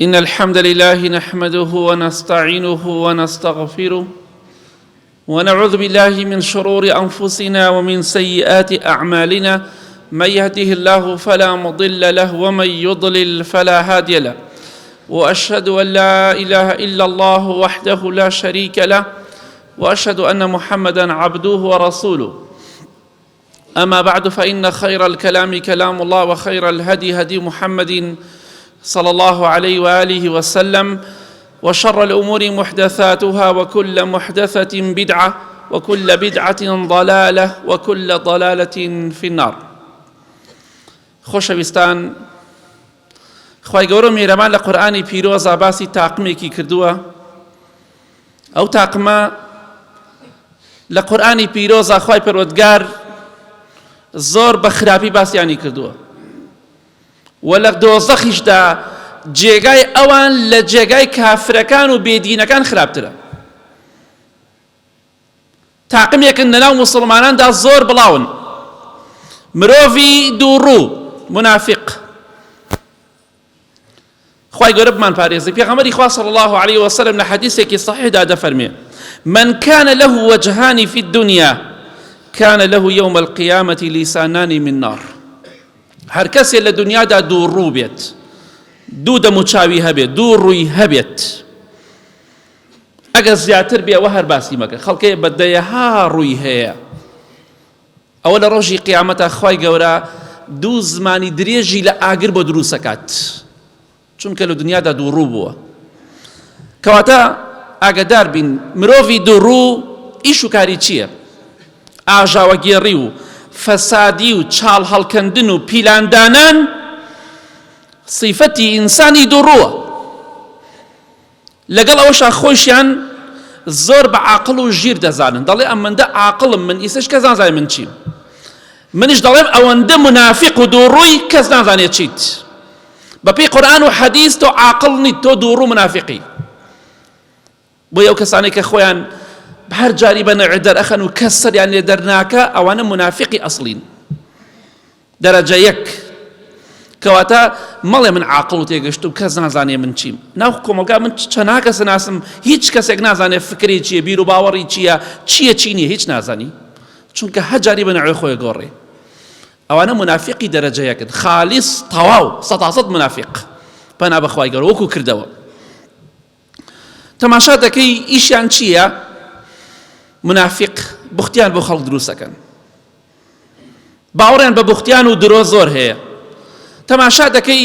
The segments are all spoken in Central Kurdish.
إن الحمد لله نحمده ونستعينه ونستغفره ونعوذ بالله من شرور أنفسنا ومن سيئات أعمالنا من يهده الله فلا مضل له ومن يضلل فلا هادي له وأشهد أن لا إله إلا الله وحده لا شريك له وأشهد أن محمدا عبده ورسوله أما بعد فإن خير الكلام كلام الله وخير الهدي هدي محمد صلى الله عليه وآله وسلم وشر الأمور محدثاتها وكل محدثة بدعة وكل بدعة ضلالة وكل ضلالة في النار. خۆشەویستان، خوای گەورە میهرەبان لە قورئانی پیرۆزە باسی تاقمێکی کردووە. ئەو تاقمە لە قورئانی پیرۆزە خوای پەروەردگار زۆر بە خراپی باسیانی کردووە و لە دۆزەخیشدا جێگای ئەوان لە جێگای کافرەکان و بێدینەکان خراپترە. تاقمێکن لەناو موسڵماناندا زۆر بڵاون، مرۆڤی دووڕوو منافق. خوای گەورە بمان پارێزێ. پێغەمبەری خوا صلی الله عليه وسلم لە حەدیثێکی صحیحدا دەفەرمێ: من كان له وجهان في الدنيا كان له يوم القيامة لسانان من نار. هەر کەسێ لە دنیادا دووڕوو بێت، دوو دەموچاوی هەبێت، دوو ڕووی هەبێت، ئەگەر زیاتر بێ ئەوە هەر باسی مەکە. خەڵکەیە بەدەیەها ڕووی هەیە. ئەوە لە ڕۆژی قیامەتە خوای گەورە دوو زمانی درێژی لە ئاگر بۆ دروست دەکات، چونکە لە دنیادا دووڕوو بووە. کەواتە ئاگادار بین، مرۆڤی دووڕوو ئیش و کاری چییە؟ ئاژاوەگێڕی و فەسادی و چاڵ هەڵکەندن و پیلاندانان سیفەتی ئینسانی دووڕووە. لەگەڵ ئەوەشا خۆشیان زۆر بە عاقڵ و ژیر دەزانن. دەڵێ ئەمەندە عاقڵم من، ئیسش کەس نازانێ من چیم. منیش دەڵێم ئەوەندە منافق و دووڕووی کەس نازانێت چیت. بەپێی قورئان و حەدیث تۆ عاقڵ نیت، تۆ دووڕوو منافقی. بۆیە ئەو کەسانەی کە خۆیان هەر جاری بە نەوعی دەرئەخەن و کەس سەریان لێ دەرناکە، ئەوانە منافقی ئەسڵین، دەرەجە یەک. کەواتە مەڵێ من عاقڵ و تێگەشت و کەس نازانێ من چیم. ناو کۆمەلگا من چەند کەس ناسم، هیچ کەسێک نازانێ فکری چییە، بیر و باوەڕی چییە، چییە چی نییە، هیچ نازانی، چونکە هەر جاری بە نەوعی خۆی گۆڕێ. ئەوانە منافقی دەرەجە یەکن، خالیص تەواو سەد منافق. پەنا بەخوای گەورە وەکو کردەوە. تەماشا دەکەی ئیشیان چییە؟ منافق بوختیان بۆ خەڵک دروست دەکەن، باوەڕیان بە بوختیان و درۆ زۆر هەیە. تەماشا دەکەی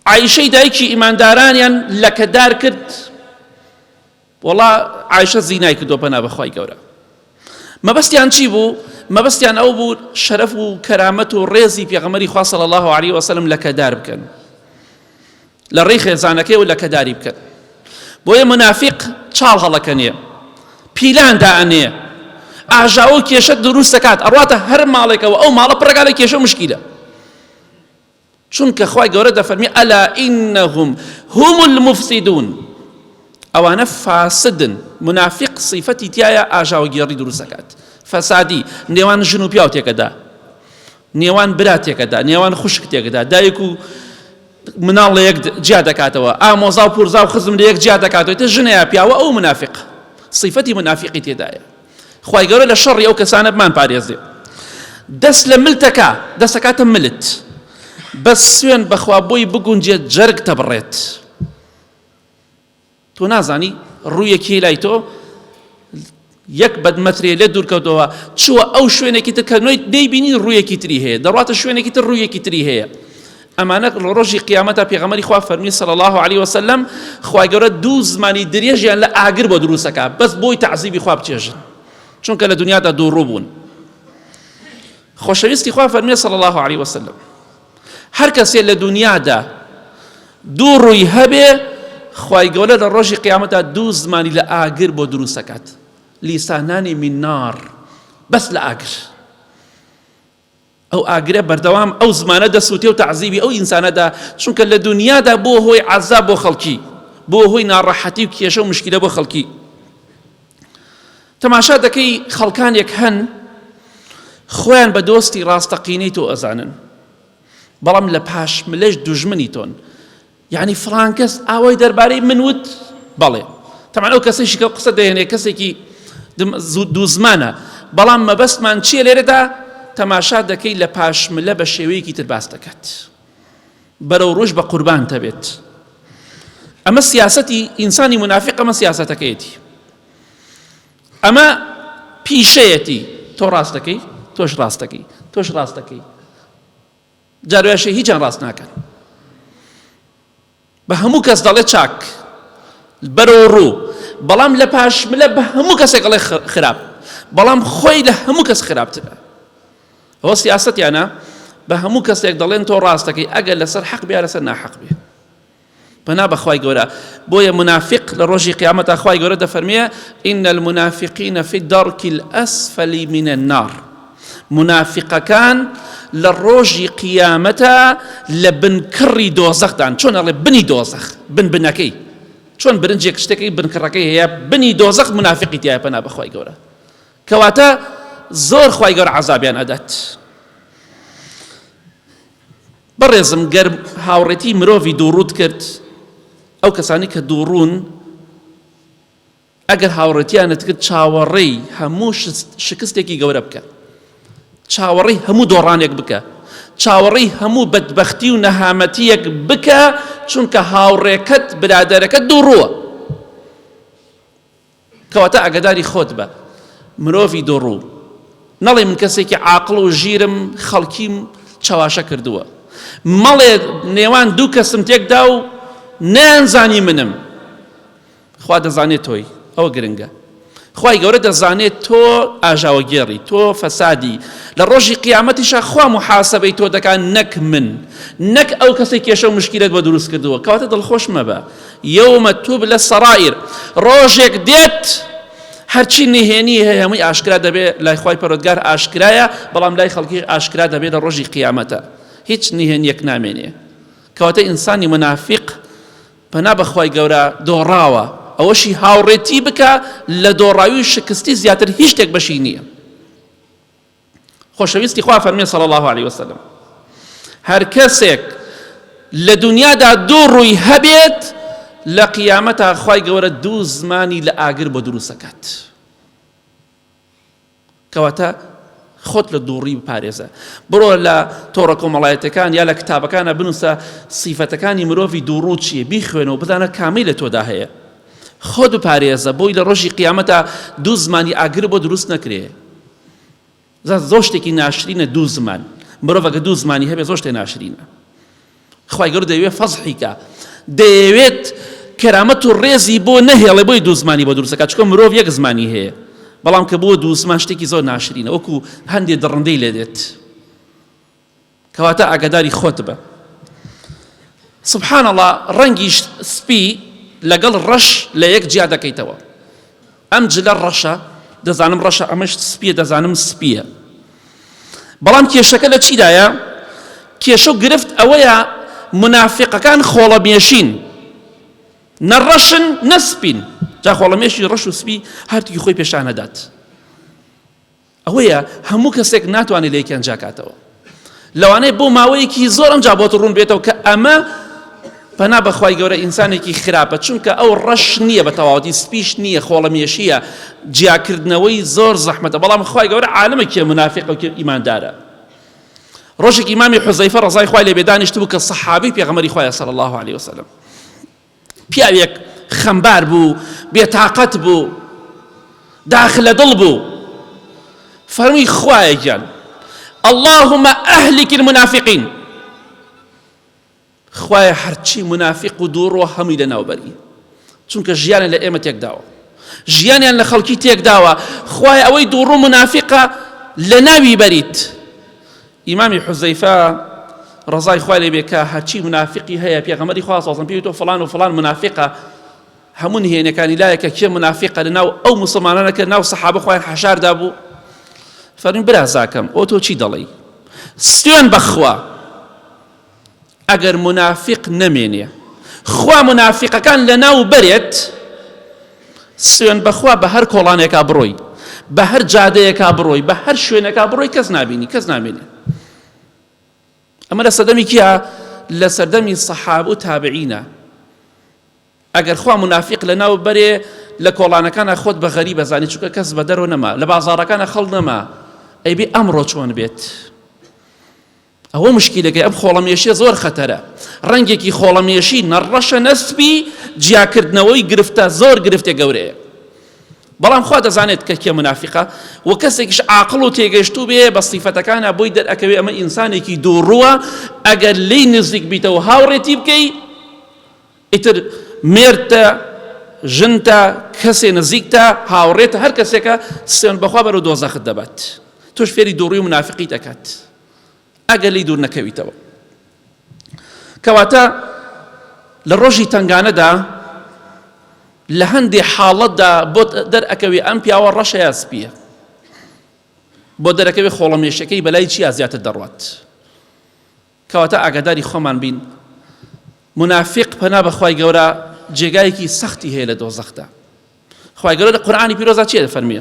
عایشەی دایکی ئیماندارانیان لەکەدار کرد، وەڵا عایشە زینای کردووە پەنا بەخوای گەورە. مەبەستیان چی بوو؟ مەبەستیان ئەو بوو شەرەف و کەرامەت و ڕێزی پێغەمبەری خوا صلی الله عليه وسلم لەکەدار بکەن، لە ڕێی خێزانەکەی و لەکەداری بکەن. بۆیە منافق چاڵ هەڵەکەنێ، پیلان دائەنێ، ئاژاوە و کێشە دروست دەکات، ئەڕواتە هەر ماڵێکەوە ئەو ماڵە پڕەکا لە کێشە و مشکیلە. چونکە خوای گەورە دەفەرمێ: ئەلا ئینەهم هم المفسدون. ئەوانە فاسدن. منافق صیفەتی تایە ئاژاوەگێڕی دروست دەکات، فەسادی، نێوان ژن و پیاو تێکەدا، نێوان برا تێکەدا، نێوان خوشک تێکەدا، دایک و مناڵ لە یەک جیا دەکاتەوە، ئامۆزا و پورزا و خزم لە یەک جیا دەکاتەوە. تە ژنەیە پیاوە، ئەو منافق، صیفەتی منافقی تێدایە. خوای گەورە لە شەڕی ئەو کەسانە بمان پارێزێ. دەست لە ملتەکە، دەستەکاتە ملت، بەس سوێن بەخوا بۆی بگونجێت جەرگ تەبڕێت. تۆ نازانی ڕوویەکی لای تۆ یەک بەدمەترێ لێ دوورکەوتەوە، چووە ئەو شوێنێکی تر کە نەیبینی ڕوویەکی تری هەیە، دەڕاتە شوێنێکی تر ڕوویەکی تری هەیە. ئەمانە لە ڕۆژی قیامەتە پێغەمبەری خوا فەرمی صلی الله عليه وسلم خوای گەورە دوو زمانی درێژیان لە ئاگر بۆ دروست دەکات، بەس بۆی تەعزیبی خوا بچێژن، چونکە لە دنیادا دووڕوو بوون. خۆشەویستی خوا فەرمی صلی الله عليه وسلم هەر کەسێ لە دنیادا دوو ڕووی هەبێ، خوای گەورە لە ڕۆژی قیامەتە دوو زمانی لە ئاگر بۆ دروست دەکات، لیسانانی من نار، بەس لە ئاگر. ئەو ئاگرە بەردەوام ئەو زمانە دەسووتێ و تەعزیبی ئەو ئینسانەدا، چونکە لە دنیادا بۆ هۆی عەزاب بۆ خەڵکی، بۆ هۆی ناڕەحەتی و کێشە و مشکلە بۆ خەڵکی. تەماشا دەکەی خەڵکانێک هەن خۆیان بە دۆستی ڕاستەقینەی تۆ ئەزانن، بەڵام لە پاش ملەش دوژمنی تۆن، یعنی فڵان کەس ئاوای دەربارەی من وت بەڵێ تەمان ئەو کەسێکی کە قسە دەهێنێ کەسێکی دوو زمانە بەڵام مەبەستمان چییە لێرەدا تەماشا دەکەی لە پاشملە بە شێوەیەکی تر باس دەکات بەرەو ڕۆژ بە قوربان دەبێت ئەمە سیاسەتی ئینسانی منافق ئەمە سیاسەتەکەیەتی ئەمە پیشەیەتی تۆ ڕاست دەکەی تۆش ڕاست دەکەی تۆش ڕاست دەکەی جاروێشە هیچیان ڕاست ناکەن بە هەموو کەس دەڵێ چاک بەرەو ڕوو بەڵام لە پاشملە بە هەموو کەسێک دەڵێ خراپ بەڵام خۆی لە هەموو کەس خراپترە ئەوە سیاسەتیانە بە هەموو کەسێک دەڵێن تۆ ڕاست دەکەی ئەگەر لەسەر حەق بێ لەسەر ناحەق بێ بنا بەخوای گەورە بۆیە منافق لە ڕۆژی قیامەتە خوای گەورە دەفەرمێ إن المنافقين في الدرك الأسفل من النار منافقەکان لە ڕۆژی قیامەتە لە بنکڕی دۆزەخدان چۆن ئەڵێ بنی دۆزەخ بنەکەی چۆن برنجێک شتێکی بنکڕەکەی هەیە بنی دۆزەخ منافقی تایە پەنا بەخوای گەورە کەواتە زۆر خوای گەورە عەزابیان ئەدات بەڕێزم گەر هاوڕێتی مرۆڤی دووڕوت کرد ئەو کەسانی کە دووڕوون ئەگەر هاوڕێتیانت کرد چاوەڕێی هەموو شکستێکی گەورە بکە چاوەڕێی هەموو دۆڕانێک بکە چاوەڕێی هەموو بەدبەختی و نەهامەتیەک بکە چونکە هاوڕێکەت برادەرەکەت دووڕووە کەواتە ئەگەداری خۆت بە مرۆڤی دووڕوو نەڵێ من کەسێکی عاقڵ و ژیرم خەڵکیم چاواشە کردووە مەڵێ نێوان دوو کەسم تێکدا و نەیانزانی منم خوا دەزانێت تۆی ئەوە گرنگە خوای گەورە دەزانێت تۆ ئاژاوەگێڕی تۆ فەسادی لە ڕۆژی قیامەتیشە خوا محاسەبەی تۆ دەکات نەک من نەک ئەو کەسێک کێشە و مشکلت بە دروست کردووە کەواتە دڵخۆش مەبە یەومە تubla السەرائر ڕۆژێک دێت هەرچی نهێنی هەیە هەمووی ئاشکرا دەبێت لای خوای پەروەردگار ئاشکرایە بەڵام لای خەڵکی ئاشکرا دەبێت لە ڕۆژی قیامەتە هیچ نهێنیەک نامێنێ کەواتە ئینسانی منافق پەنا بەخوای گەورە دۆڕاوە ئەوەشی هاوڕێتی بکە لە دۆڕاوی و شکستی زیاتر هیچ شتێک بەشی نییە خۆشەویستی خوا فەرمێ صلی الله عليه وسلم هەر کەسێک لە دنیادا دوو ڕووی هەبێت لە قیامەتە خوای گەورە دوو زمانی لە ئاگر بۆ دروست دەکات کەواتە خۆت لە دووڕی بپارێزە بڕۆ لە تۆڕە کۆمەڵایەتەکان یا لە کتابەکانە بنووسە سیفەتەکانی مرۆڤی دووڕوو چییە بیخوێنەوە بزانە کامی لە تۆدا هەیە خۆت بپارێزە بۆی لە ڕۆژی قیامەتە دوو زمانی ئاگر بۆ دروست نەکرێ زۆر شتێکی ناشرینە دوو زمان مرۆڤ ئەگە دوو زمانی هەبێ زۆر شتێ ناشرینە خوای گەورە دەیەوێت فەزحیکە دەیەوێت کەرامەت و ڕێزی بۆ نەهێڵێ بۆی دوو زمانی بۆ دروست دەکات چونکە مرۆڤ یەک زمانی هەیە بەڵام کە بۆ دوو زمان شتێکی زۆر ناشرینە وەکو هەندێک دڕندەی لێ دێت کەواتە ئاگاداری خۆت بە سبحان الله ڕەنگی سپی لەگەڵ ڕەش لە یەک جیا دەکەیتەوە ئەم جلە ڕەشە دەزانم ڕەشە ئەمەش سپیە دەزانم سپیە بەڵام کێشەکە لە چیدایە کێشە و گرفت ئەوەیە منافقەکان خۆڵەمێشین نەڕەشن نەسپین جا خۆڵەمێشی ڕەش و سپی هەرتوی خۆی پێشانەدات ئەوەیە هەموو کەسێک ناتوانێت لە یەکیان جاکاتەوە لەوانەیە بۆ ماوەیەکی زۆر ئەم جا بۆتە ڕوون بێتەوە کە ئەمە پەنا بەخوای گەورە ئینسانێکی خراپە چونکە ئەو ڕەش نییە بە تەواوەتی سپیش نییە خۆڵەمێشیە جیاکردنەوەی زۆر زەحمەتە بەڵام خوای گەورە عالەمێکیە منافق و ئیماندارە ڕۆژێک ئیمامی حوزەیفە ڕەزای خوای لێ بێ دانیشت بوو کە سەحابی پێغەمبەری خوایە صلی الله عليه وسلم پیاوێک خەمبار بوو بێتاقەت بوو داخلە دڵ بوو فەرمووی خوایە گیان اللهم أهلك المنافقين خوایە هەرچی منافق و دووڕۆ هەمووی لەناوبەری چونکە ژیانیان لە ئێمە تێکداوە ژیانیان لە خەڵکی تێکداوە خوایە ئەوەی دووڕوو منافقە لە ناوی بەریت ئیمامی حوزەیفە ڕەزای خوای لێ بێ کە هەرچی منافقی هەیە پێغەمبەری خوا صلی الله علیه و سلم پێی تۆ فڵان و فڵان منافقە هەموو نهێنیەکانی لایەکە کێ منافقە لەناو ئەو موسڵمانانە کە ناو سەحابە خوایان حەشاردا بوو فەرمووی برازاکەم ئەو تۆ چی دەڵێی ستوێن بەخوا ئەگەر منافق نەمێنێ خوا منافقەکان لەناو بەرێت سوێن بەخوا بە هەر کۆڵانێکا بڕۆی بە هەر جادەیەکا بڕۆی بە هەر شوێنێکا بڕۆی کەس نابینی کەس نامێنێ ئەمە لە سەدەمی کیا لە سەردەمی سەحابە و تابعینە ئەگەر خوا منافق لەناو بەرێ لە کۆڵانەکانە خۆت بە غەریب بەزانی چونکە کەس بە دەرەوە نەما لە بازاڕەکانە خەڵ نەما ئەیبێ ئەمڕۆ چۆن بێت ئەوە مشکیلەکەی ئەم خۆڵەمێشیە زۆر خەتەرە ڕەنگێکی خۆڵەمێشی نەڕەشە نەسبی جیاکردنەوەی گرفتە زۆر گرفتێ گەورەیە بەڵام خوا دەزانێت کە کێ منافقە و کەسێکیش عاقڵ و تێگەیشتوو بێ بە سیفەتەکانە بۆی دەرئەکەوێ ئەمە ئینسانێکی دووڕووە ئەگەر لی نزیک بیتەوە هاوڕێتی بکەی ئیتر مێردتە ژنتە کەسێ نزیکتە هاوڕێتە هەر کەسێکە سێن بەخوا بەرەو دۆزەخت دەبات تۆش فێری دووڕووی و منافقی دەکات ئەگەر لی دوور نەکەویتەوە کەواتە لە ڕۆژی تنگانەدا لە هەندێ حاڵەتدا بۆ دەرئەکەوێ ئەم پیاوە ڕەشەیە سپیە بۆ دەرەکەوێ خۆڵەمێشەکەی بەلای چیا زیاتر دەڕوات کەواتە ئاگاداری خۆمان بین منافق پەنا بەخوای گەورە جێگایەکی سەختی هەیە لە دۆزەخدا خوای گەورە لە قورئانی پیرۆزە چیە دەفەرمێ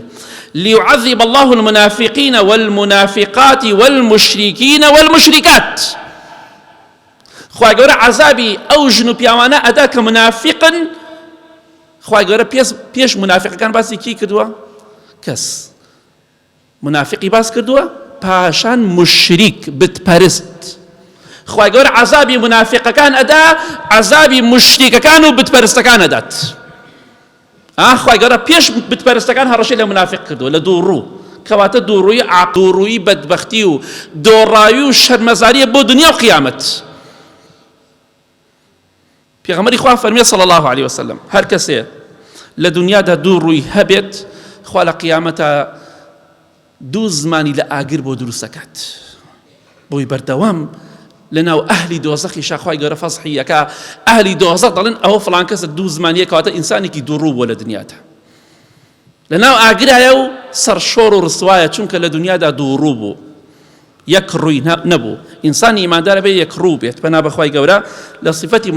ليعذب الله المنافقين والمنافقات والمشركين والمشركات خوای گەورە عەزابی ئەو ژن و پیاوانە ئەدا کە منافقن خوای گەورە پێش منافقەکان باسی کی کردووە کەس منافقی باس کردووە پاشان مشریک بتپەرست خوای گەورە عەزابی منافقەکان ئەدا عەزابی مشریکەکان و بتپەرستەکان ئەدات خوای گەورە پێش بتپەرستەکان هەڕەشەی لە منافق کردووە لە دووڕوو کەواتە دووڕووی بەدبەختی و دۆڕاوی و شەرمەزاریە بۆ دنیا و قیامەت پێغەمبەری خوا فەرمێ صلی الله عليه وسلم هەر کەسێ لە دنیادا دووڕووی هەبێت خوا لە قیامەتە دوو زمانی لە ئاگر بۆ دروست دەکات بۆی بەردەوام لەناو ئەهلی دۆزەخیشا خوای گەورە فەزحی ئەکا ئەهلی دۆزەخ دەڵێن ئەوە فڵان کەسە دوو زمانیە کەواتە ئینسانێکی دووڕوو بووە لە دنیادا لەناو ئاگرایە و سەرشۆڕ و ڕسوایە چونکە لە دنیادا دووڕوو بوو یەک ڕووی نەبوو ئینسانی ئیماندارە بێ یەک ڕوو بێت پەنا بەخوای گەورە لە صفەتی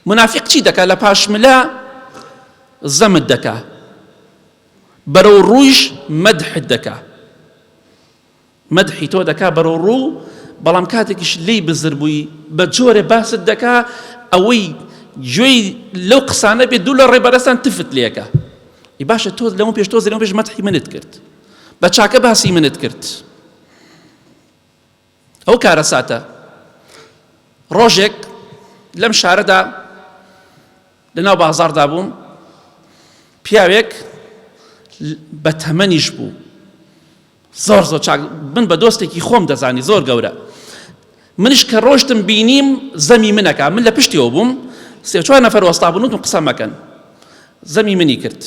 منافق چی دەکا لە پاشملە زەمت دەکا بەرەو ڕوویش مەدحت دەکا مەدحی تۆ دەکا بەرەو ڕوو بەڵام کاتێکیش لی بزر بووی بە جۆرە باست دەکا ئەوەی گوێی لەو قسانە بێت دوو لە ڕێبەرەستان تفت لێکە ئی باشە تۆ لەمە پێش تۆز لەمە پێش مەدحی منت کرد بە چاکە باسی منت کرد ئەو کارە ساتە ڕۆژێک لەم شارەدا لەناو بازاڕدا بووم پیاوێک بە تەمەنیش بوو زۆر چاک من بە دۆستێکی خۆم دەزانی زۆر گەورە منش کە ڕۆشتم بینیم زەمی منەکە من لە پشتیەوە بووم سێ چوار نەفەر وەستا بوون و قسە مەکەن زەمی منی کرد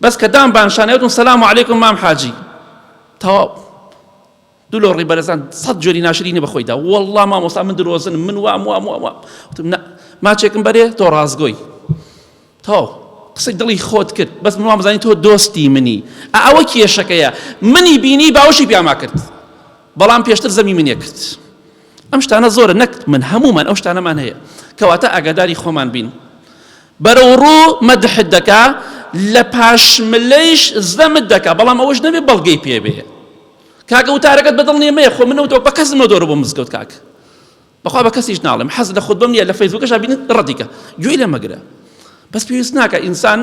بەس کە دام بانشانەوەتون سەلام عەلەیکم مام حاجی تەواو دوو لۆ ڕێبەرزان سەد جۆری ناشرینی بەخۆیدا وەڵڵا مامۆستا من درۆزنم من وام ماچێکم بەرێ تۆ ڕازگۆی تەواو قسەی دڵی خۆت کرد بەس من وام بزانی تۆ دۆستی منی ئەوە کێشەکەیە منی بینی باوەشی پیاما کرد بەڵام پێشتر زەمی منیە کرد ئەم شتانە زۆرە نەک من هەمومان ئەو شتانەمان هەیە کەواتە ئاگاداری خۆمان بین بەرەو ڕوو مەدحت دەکا لە پاشملەیش زەمت دەکا بەڵام ئەوەش نەبێ بەڵگەی پێ بێ کاکە وتارەکەت بەدڵ نییە مەیە خۆ منەوتەوە بە کەسمە دۆرە بۆ مزگەوت کاک بەخوا بە کەسیش ناڵێم حەز لە خۆتبەم نییە لە فەیسبووکەشا بینیت ڕەتیکە گوێی لێ مەگرە بەس پێویست ناکە ئینسان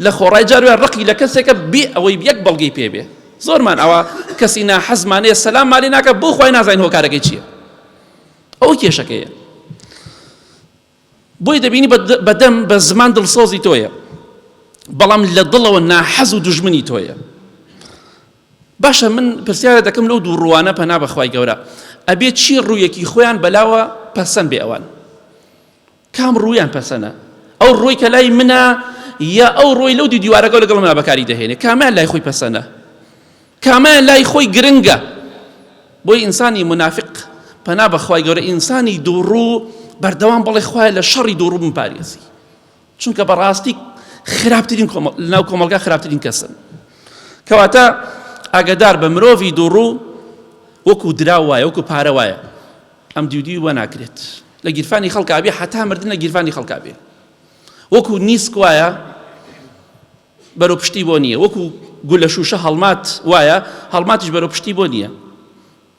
لە خۆڕای جاروێ ڕقی لە کەسێکە بێ ئەوەی یەک بەڵگەی پێ بێ زۆرمان ئەوە کەسی ناحەزمانەیە سەلام مالی ناکە بۆ خۆی نازانین هۆکارەکەی چییە ئەوە کێشەکەیە بۆی دەبینی بەدەم بە زمان دڵسۆزی تۆیە بەڵام لە دڵەوە ناحەز و دوژمنی تۆیە باشە من پرسیارە دەکەم لەو دوو ڕوانە پەنا بەخوای گەورە ئەبێ چی ڕوویەکی خۆیان بەلاوە پەسەند بێ ئەوان کام ڕوویان پەسەنە ئەو ڕۆی کە لای منە یا ئەو ڕۆی لەو دیوارەکە لەگەڵ منە بەکاری دەهێنێ کامیان لای خۆی پەسەنە کامیان لای خۆی گرنگە بۆی ئینسانی منافق پەنا بەخوای گەورە ئینسانی دووڕوو بەردەوام بڵێ خوایە لە شەڕی دووڕوو بمپارێزی چونکە بەڕاستی خراپترین لەناو کۆمەلگا خراپترین کەسن کەواتە ئاگادار بە مرۆڤی دووڕوو وەکو درا وایە وەکو پارە وایە ئەم دیودی وە ناکرێت لە گیرفانی خەڵکا بێ حتا مردن لە گیرفانی خەڵکا بێ وەکو نیسک وایە بەرەو پشتی بۆ نییە وەکو گولە شوشە هەڵمات وایە هەڵماتیش بەرەو پشتی بۆ نییە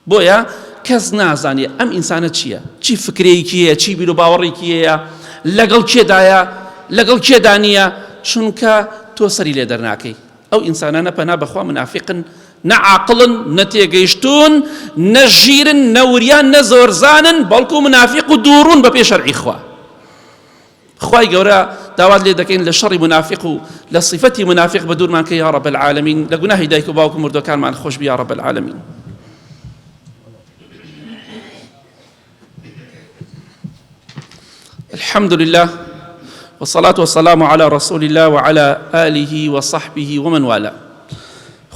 بۆیە کەس نازانێ ئەم ئینسانە چییە، چی فکرێکیە، چی بیر و باوەڕێکیەیە، لەگەڵ کێدایە، لەگەڵ کێدا نییە، چونکە تۆ سەری لێ دەرناکەی. ئەو ئینسانانە پەنا بەخوا منافقن، نەعاقڵن، نەتێگەیشتون، نەژیرن، نەوریان، نەزۆرزانن، بەڵکو منافق و دووڕون بە پێ شەرعی خوا. خوای گەورە داوات لێ دەکەین لە شەڕی منافق و لە صفەتی منافق بە دوورمان کە یا رب العالمین، لە گوناهی دایک و باوک و مردوەکانمان خۆش بی یا رب العالمین. الحمد لله والصلاة والسلام على رسول الله وعلى آله وصحبه ومن والاه.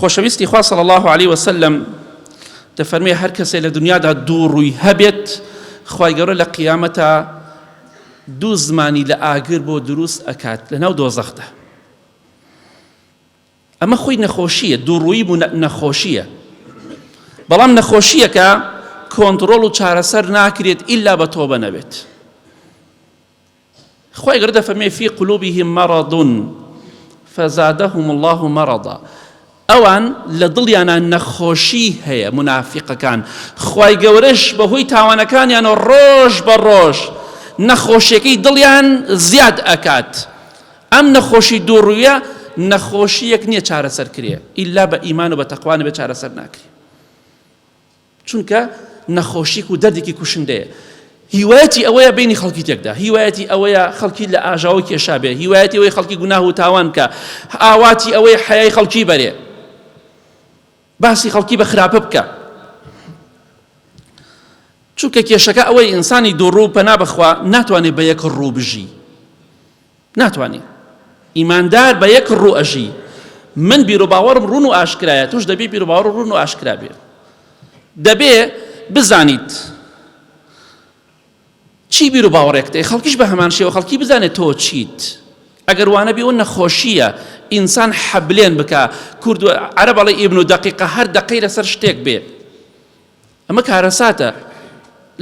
خۆشەویستی خوا صلی الله عليه وسلم دەفەرمێ هەر کەسێ لە دنیادا دوو ڕووی هەبێت، خوای گەورە لە قیامەتە دوو زمانی لە ئاگر بۆ دروست ئەکات لەناو دۆزەخدا. ئەمە خۆی نەخۆشیە، دوو ڕووی نەخۆشیە، بەڵام نەخۆشیەکە کۆنتڕۆڵ و چارەسەر ناکرێت ئیلا بە تۆبە نەبێت. خوای گەورە دەفەرمێ فی قلوبهم مرض فزادهم الله مرضا. ئەوان لە دڵیانە نەخۆشی هەیە منافقەکان، خوای گەورەش بەهۆی تاوانەکانیان ڕۆژ بە ڕۆژ نەخۆشیەکەی دڵیان زیاد ئەکات. ئەم نەخۆشی دووڕوویە نەخۆشیەک نییە چارەسەر کرێ ئیلا بە ئیمان و بە تەقوانە بە چارەسەر ناکرێ، چونکە نەخۆشیک و دەردێکی کوشندەیە. هیوایەتی ئەوەیە بینی خەڵکی تێکدا، هیوایەتی ئەوەیە خەڵکی لە ئاژاوە کێشا بێ، هیوایەتی ئەوەی خەڵکی گوناه و تاوان کە، ئاواتی ئەوەی حەیای خەڵکی بەرێ، باسی خەڵکی بە خراپە بکە. چونکە کێشەکە ئەوەی ئینسانی دووڕوو پەنا بەخوا ناتوانێت بە یەک ڕوو بژی، ناتوانێت ئیماندار بە یەک ڕوو ئەژی. من بیر و باوەڕم ڕوون و ئاشکرایە، توش دەبێ بیر و باوەڕ ڕوون و ئاشکرا بێ. دەبێ بزانیت چی بیر و باوەڕێکتەی، خەڵکیش بە هەمان شێوە خەڵکی بزانێت تۆ چیت. ئەگەر وانە بێ ئەوە نەخۆشیە، ئینسان حەبلێن بکە. کورد و عەرەب ئەڵێ ئیبن و دەقیقە، هەر دەقەی لەسەر شتێک بێ. ئەمە کارەساتە،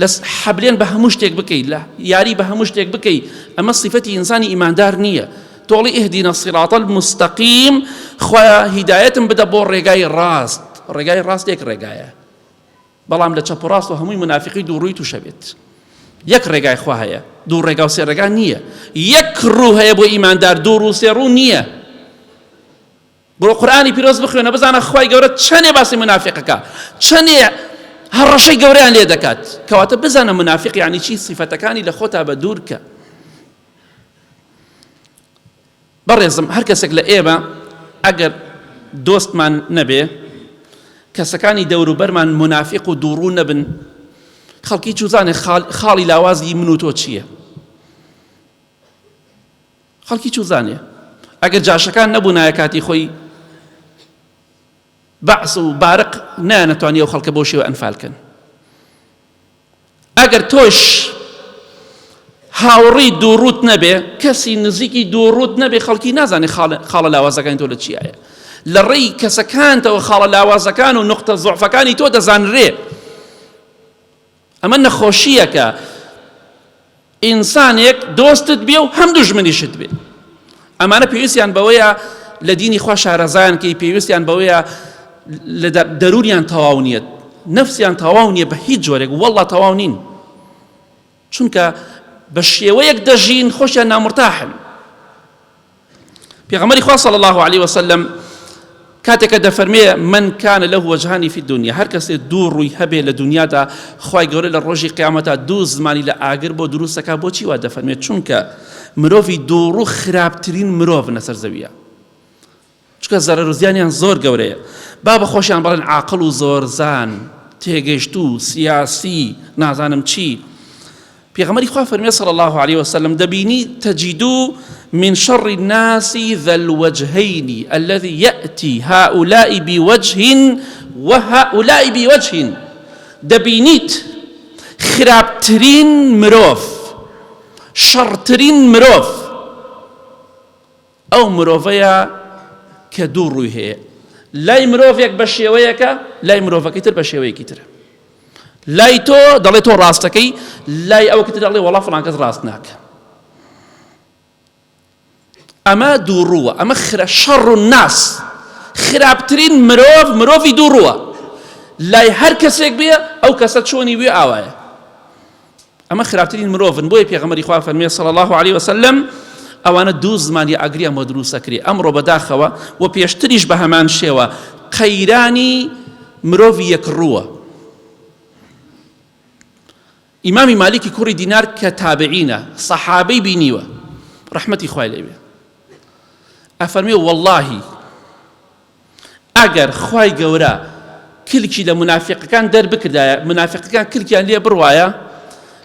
لە حەبلێن بە هەموو شتێک بکەیت، لە یاری بە هەموو شتێک بکەیت. ئەمە صفەتی ئینسانی ئیماندار نییە. تۆڵی ئیهدینە الصراط المستەقیم، خۆیان هیدایەتم بدە بۆ ڕێگای ڕاست. ڕێگای ڕاست یەک ڕێگایە، بەڵام لە چەپ و ڕاست و هەمووی منافقی دووڕووی تووشە بێت. یەک ڕێگای خوا هەیە، دوو ڕێگا و سێ ڕێگا نییە. یەک ڕوو هەیە بۆ ئیماندار، دوو ڕوو سێ ڕوو نییە. بۆ قورئانی پیرۆز بخوێنە بزانە خوای گەورە چەندێ باسی منافقەکە، چەندێ هەڕەشەی گەورەیان لێ دەکات. کەواتە بزانە منافق یعنی چی، صفەتەکانی لە خۆتا بە دوور کە. بەڕێزم، هەر کەسێک لە ئێمە ئەگەر دۆستمان نەبێ، کەسەکانی دەوروبەرمان منافق و دووڕوو نەبن، خەڵکی چوزانێ خاڵی لاوازی من و تۆ چییە. خەڵکی چوزانێ ئەگەر جاشەکان نەبوونایە کاتی خۆی بەعس و بارق نانەتوانێ ئەو خەڵکە بۆ شێوە ئەنفالکەن. ئەگەر تۆش هاوڕی دووڕوت نەبێ، کەسی نزیکی دووڕوت نەبێ، خەڵکی نازانێ خاڵە لاوازەکانی تۆ لە چیایە. لە ڕێی کەسەکانتەوە خاڵە لاوازەکان و نقطە زوعفەکانی تۆ دەزانرێ. ئەمە نەخۆشیەکە ئینسانێک دۆستت بێ و هەم دوژمنیشت بێ. ئەمانە پێویستیان بەوەیە لە دینی خوا شارەزایان کەی، پێویستیان بەوەیە لە دەروریان تەواو نیەت، نەفسیان تەواو نییە بە هیچ جۆرێک، وەڵڵا تەواو نین، چونکە بە شێوەیەک دەژین خۆشیان نامرتاحن. پێغەمبەری خوا صلی الله عليه وسلم کاتێکە دەفەرمێ من کان له وجهان في الدنيا، هەر کەسێ دوو ڕووی هەبێ لە دنیادا، خوای گەورە لە ڕۆژی قیامەتە دوو زمانی لە ئاگر بۆ دروستەکە. بۆچی وا دەفەرمێت؟ چونکە مرۆڤی دووڕوو خراپترین مرۆڤ لەسەر زەویە، چونکە زەرەر و زیانیان زۆر گەورەیە. با بە خۆشیان بڵێن عاقڵ و زۆرزان، تێگەیشت و سیاسی، نازانم چی. پێغەمبەری خوا فەرمێ صلی الله عليه وسلم دەبینی تجدو من شر الناس ذا الوجهين الذي يأتي هؤلاء بوجه وهؤلاء بوجه. دەبینیت خراپترین مرۆڤ، شەڕترین مرۆڤ ئەو مرۆڤەیە کە دوو ڕووی هەیە. لای مرۆڤێک بە شێوەیەکە، لای مرۆڤەکەی تر بە شێوەیەکی ترە. لای تۆ دەڵێ تۆ ڕاستەکەی، لای ئەوە کە دەڵێ وەڵا فڵان کەس ڕاست ناکە. ئەمە دوو ڕووە، ئەمە شەڕ الناس، خراپترین مرۆڤ مرۆڤی دوو ڕووە. لای هەر کەسێک بێ ئەو کەسە چۆنی وێ ئاوایە. ئەمە خراپترین مرۆڤن. بۆیە پێغەمبەری خوا فەرمێ صلی الله عليه وسلم ئەوانە دوو زمانی ئاگریان بۆ دروستەکرێ ئەمڕۆ بەداخەوە و پێشتریش بە هەمان شێوە قەیرانی مرۆڤی یەکڕووە. ئیمامی مالیکی کوڕی دینار کە تابعینە سەحابەی بینیوە ڕەحمەتی خوای لێ بێ ئەفەرمێ وەڵڵاهی ئەگەر خوای گەورە کلکی لە منافقەکان دەربکردایە منافقەکان کلکیان لێ بڕوایە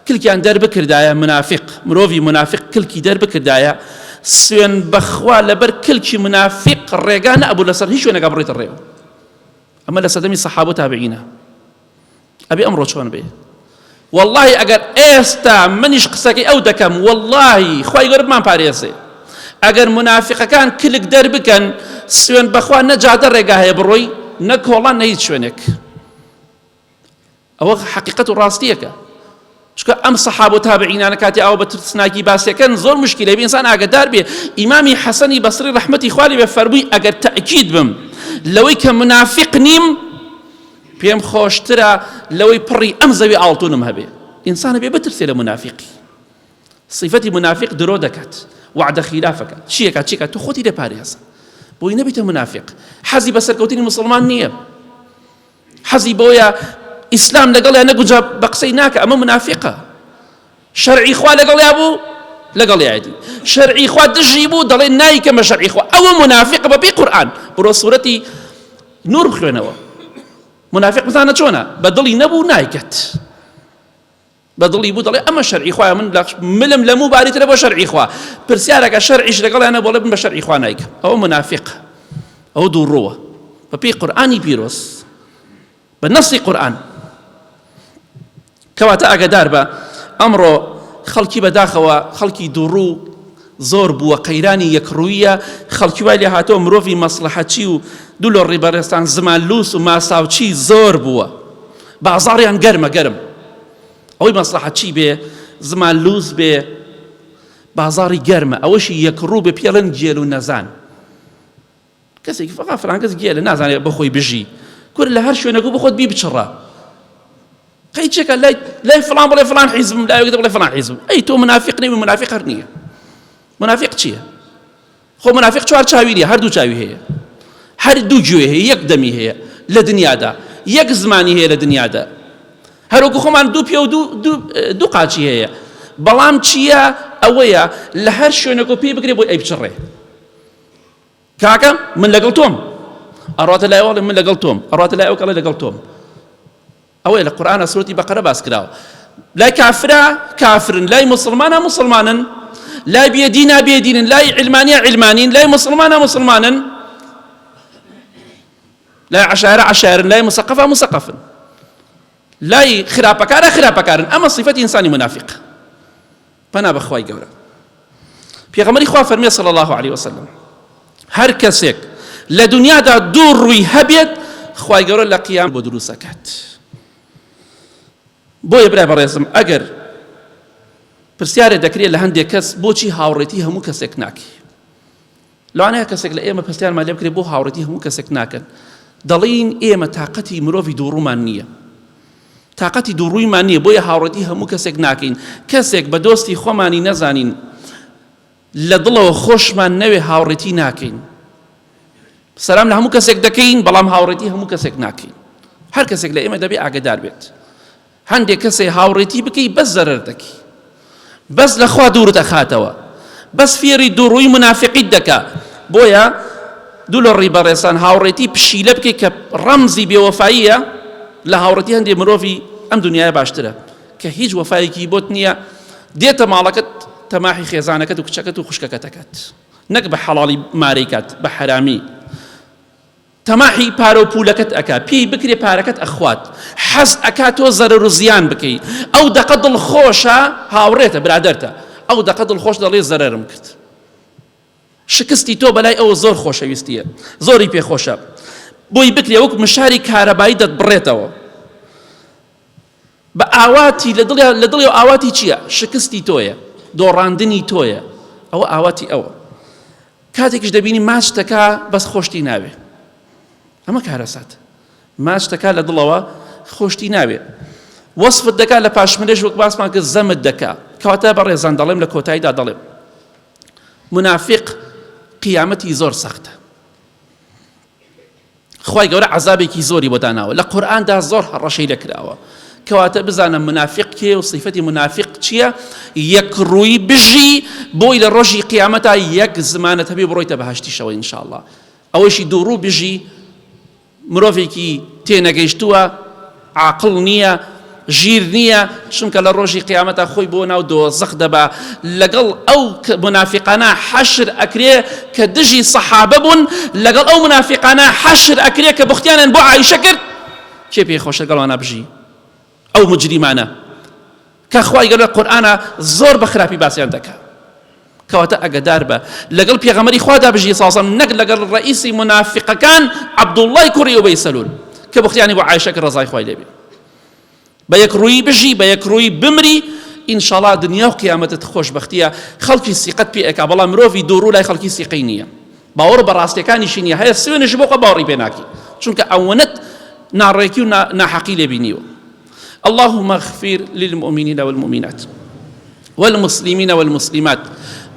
کلکیان دەربکردایە منافق مرۆڤی منافق کلکی دەربکردایە سوێن بەخوا لەبەر کلکی منافق ڕێگا نەبوو لەسەر هیچ شوێنێکا بڕێتە ڕێوە. ئەمە لە سەدەمی سەحابە و تابعینە. ئەبێ ئەمڕۆ چۆن بێ؟ والله ئەگەر ئێستا منیش قسەکەی ئەو دەکەم والله خوای گەورە بمان پارێزێ ئەگەر منافقەکان کلک دەربکەن سوێن بەخوا نەجادە ڕێگا هەیە بڕۆی نە کۆڵان نە هیچ شوێنێک. ئەوە حەقیقەت و ڕاستیەکە. چونکە ئەم سەحابە و تابعینانە کاتی ئەوە بە ترسناکی باسیەکەن زۆر مشکلە بێ ئینسان ئاگادار بێ. ئیمامی حەسەنی بەسری ڕەحمەتی خوا لێ بێ فەرمووی ئەگەر تەئکید بم لەوەی کە منافق نیم پێم خۆشترە لەوەی پڕی ئەم زەوی ئاڵتونم هەبێ. ئینسانە بێ بترسێ لە منافقی. صفەتی منافق درۆ دەکات وعدە خلافەکە چیەکە تۆ خۆتی دەپارێزە بۆی نەبیتە منافق. حەزی بە سەرکەوتنی مسلمان نییە. حەزی بۆیە ئیسلام لەگەڵیان نەگوجا بە قسەی ناکە ئەمە منافقە. شەرعی خوا لەگەڵیا بوو لەگەڵیایەتی شەرعی خوا دژی بوو دەڵێ نایکەمە شەرعی خوا ئەوە منافقە بەپێی قورئان. بڕۆ سوورەتی نور بخوێنەوە. منافق بزانە چۆنە بەدڵی نەبوو نایکەت بەدڵی بوو دەڵێ ئەمە شەرعی خوایە من ملم لەموو باریترە بۆ شەرعی خوا پرسیارەکە شەرعیش لەگەڵیانە بۆڵێ بن بە شەرعی خوا نایکەم ئەوە منافق ئەوە دووڕۆوە بەپێی قورئانی پیرۆز بە نەسی قورئان. کەواتە ئاگادار بە ئەمڕۆ خەڵکی بەداخەوە خەڵکی دووڕوو زۆر بووە قەیرانی یەکڕوویە خەڵکی وای لێ هاتۆ مرۆڤی مەسلحەچی و دوو لە ڕێبەرستان زمان لووس و ماساوچی زۆر بووە بازاڕیان گەرمە گەرم ئەوەی مەسلحەچی بێ زمان لووس بێ بازاڕی گەرمە ئەوەشی یەکڕوو بێ پێڵەن گێل و نەزان کەسێکی فەقا فلان کەس گێلە نازانێت بەخۆی بژی کورە لە هەر شوێنێک و بخۆت بی بچڕە قەی چێکە لای فلان بڵێ فلان حیزبم لایەکە بڵێ فلان حیزبم ئەی تۆ منافق نەبی منافق هەر نییە. منافق چییە؟ خۆ منافق چوار چاوی نییە هەردوو چاوی هەیە هەردوو گوێ هەیە یەک دەمی هەیە لە دنیادا یەک زمانی هەیە لە دنیادا هەروەکو خۆمان دوو پێ و دوو قاچی هەیە بەڵام چییە ئەوەیە لە هەر شوێنێک و پێی بگرێ بۆی ئەی بچڕێ کاکە من لەگەڵ تۆم ئەڕاتە لای وەڵێ من لەگەڵ تۆم ئەڕاتە لای ئەو کەڵێ لەگەڵ تۆم. ئەوەیە لە قورئانە سورەتی بەقەرە باس کراوە لای کافرە کافرن لای مسلمانە مسلمانن لای بێدینە بێدینن لای علمانیە علمانین لای مسلمانە مسلمانن لای عشایرە عشایرن لای مسەقەفە مسەقەفن لای خراپەکارە خراپەکارن. ئەمە صیفەتی ئینسانی منافق. پەنا بەخوای گەورە پێغەمبەری خوا فەرمێ صلی الله عليه وسلم هەر کەسێک لە دنیادا دوو ڕووی هەبێت خوای گەورە لە قیام بۆ دروست دەکات. بۆیە برای بەڕێزم ئەگەر پرسیارێک دەکرێت لە هەندێک کەس بۆچی هاوڕێتی هەموو کەسێک ناکەی لەوانەیە کەسێک لە ئێمە پرسیارمان لێ بکرێت بۆ هاوڕێتی هەموو کەسێک ناکەن دەڵێن ئێمە تاقەتی مرۆڤی دووڕوومان نییە تاقەتی دووڕوویمان نییە بۆیە هاوڕێتی هەموو کەسێک ناکەین. کەسێک بە دۆستی خۆمانی نەزانین لە دڵەوە خۆشمان نەوێ هاوڕێتی ناکەین سەلام لە هەموو کەسێک دەکەین بەڵام هاوڕێتی هەموو کەسێک ناکەین. هەر کەسێک لە ئێمە دەبێ ئاگادار بێت هەندێک کەسێ هاوڕێتی بکەی بەس زەرەر دەکەی بەس لە خوا دوورت ئەخاتەوە بەس فێری دووڕووی منافقیت دەکا. بۆیە دوو لە ڕێبەڕێستان هاوڕێتی پشیلە بکەی کە ڕەمزی بێوەفاییە لە هاوڕێتی هەندێک مرۆڤی ئەم دنیای باشترە کە هیچ وەفایەکی بۆت نییە دێتە ماڵەکەت تەماحی خێزانەکەت و کچەکەت و خوشکەکەت دەکات نەک بە حەڵاڵی مارەیکات بە حەرامی تەماحی پارە و پولەکەت ئەکا پێی بکرێ پارەکەت ئەخوات حەز ئەکا تۆ زەرەر و زیان بکەی ئەو دەقە دڵخۆشە هاوڕێتە برادەرتە ئەو دەقە دڵخۆش دەڵێ زەرەرم کرد شکستی تۆ بەلای ئەوە زۆر خۆشەویستیە زۆری پێخۆشە بۆی بکرێ وەک مشاری کارەبایی دەتبڕێتەوە بە ئاواتی لە دڵی و ئاواتی چییە شکستی تۆیە دۆڕاندنی تۆیە ئەوە ئاواتی ئەوە کاتێکیش دەبینی ماچ دەکا بەس خۆشتی ناوێ ئەمە کارەسات ماچ دەکات لە دڵەوە خۆشتی ناوێت وەصفت دەکات لە پاشمرێژ وەک باسمان کرد زەمت دەکات کەواتە بەڕێزان دەڵێم لە کۆتاییدا دەڵێم منافق قیامەتی زۆر سەختە خوای گەورە عەزابێکی زۆری بۆ داناوە لە قورئاندا زۆر هەڕەشەی لەکراوە کەواتە بزانە منافق کێ و صیفەتی منافق چییە یەکڕووی بژی بۆی لە ڕۆژی قیامەتا یەک زمانەت هەبێ بڕۆیتە بەهەشتیشەوە ئینشاءالله ئەوەیشی دووڕوو بژی مرۆڤێکی تێنەگەیشتووە عاقڵ نییە ژیر نییە چونکە لە ڕۆژی قیامەتا خۆی بۆ ناو دۆزەخ دەبا لەگەڵ ئەو منافقانە حەشر ئەکرێ کە دژی سەحابە بوون لەگەڵ ئەو منافقانە حەشر ئەکرێ کە بوختیانیان بۆ عایشە کرد کێ پێی خۆشە لەگەڵوانە بژی ئەو مجریمانە کە خوای گەورە قورئانە زۆر بە خراپی باسییان دەکات کەواتە ئەگەدار بە لەگەڵ پێغەمبەری خوادا بژی ساسەم نەک لەگەڵ ڕئیسی منافقەکان عەبدوڵڵای کوڕی ئوبەی سەلول کە بوختیانی بۆ عایشە کرد ڕەزای خوای لێبێ بە یەکڕووی بژی بە یەکڕووی بمری ئینشاءالله دنیا و قیامەتت خۆشبەختیە خەڵکی سیقەت پێ ئەکا بەڵام مرۆڤی دووڕوو لای خەڵکی سیقەی نییە باوەڕ بە ڕاستیەکانیشی نییە هەیە سوێنش بۆ باوەڕی پێ ناکەی چونکە ئەوەنەت ناڕێکی و ناحەقی لێبینیوە اللهم اغفر للمؤمنين والمؤمنات والمسلمين والمسلمات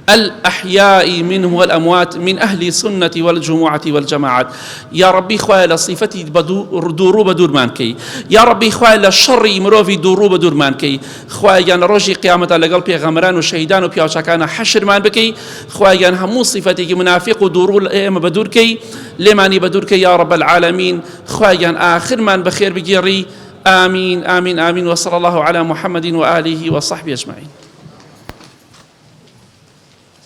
الأحياء منهم والأموات من أهل السنة والجمعة والجماعات يا ربي خواه لصفتي دورو بدور مانكي يا ربي خواه لشر مروفي دورو بدور مانكي خواه يان روجي قيامة لقل پیغمبران وشهيدان وبيوشاكان حشر مان بكي خواه يان همو صفتي منافق ودورو الأيام بدور كي لماني بدور كي يا رب العالمين خواه يان آخر من بخير بجيري آمين آمين آمين وصلى الله على محمد وآله وصحبه أجمعين